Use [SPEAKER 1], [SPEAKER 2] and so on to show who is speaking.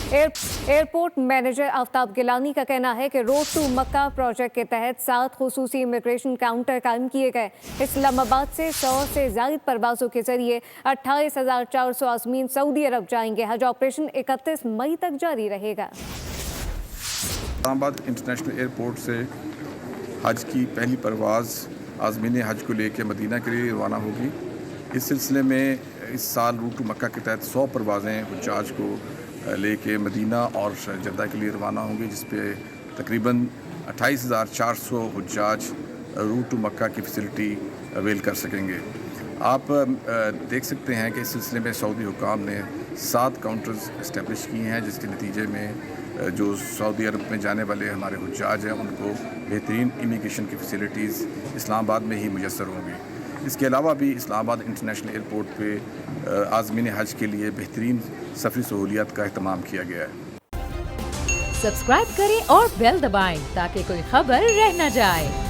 [SPEAKER 1] Airport manager Aftab Gilani का कहना है कि रोड टू मक्का प्रोजेक्ट के तहत 7 खुसूसी इमिग्रेशन काउंटर कायम किए गए। इस्लामाबाद से 100 से ज़ायद परवाज़ों के जरिए 28,400 आज़मीन सऊदी अरब जाएंगे। हज ऑपरेशन 31 मई तक जारी रहेगा।
[SPEAKER 2] इस्लामाबाद इंटरनेशनल एयरपोर्ट से हज की पहली परवाज़ आज़मीन हज को लेकर मदीना के लिए रवाना होगी। इस सिलसिले में इस साल रूट टू मक्का के तहत 100 परवाज़ें हुज्जाज को लेके मदीना और जद्दा के लिए रवाना होंगी, जिस पे तकरीबन 28,400 हुज्जाज रूट टू मक्का की फैसिलिटी अवेल कर सकेंगे। आप देख सकते हैं कि इस सिलसिले में सऊदी हुकाम ने 7 काउंटर्स इस्टेब्लिश किए हैं, जिसके नतीजे में जो सऊदी अरब में जाने वाले हमारे हुज्जाज हैं उनको बेहतरीन इमिग्रेशन की फैसिलिटीज़ इस्लामाबाद में ही मुयस्सर होंगी। इसके अलावा भी इस्लामाबाद इंटरनेशनल एयरपोर्ट पे आज़मीन हज के लिए बेहतरीन सफरी सहूलियात का अहतमाम किया गया है।
[SPEAKER 3] सब्सक्राइब करें और बेल दबाएं ताकि कोई खबर रह न जाए।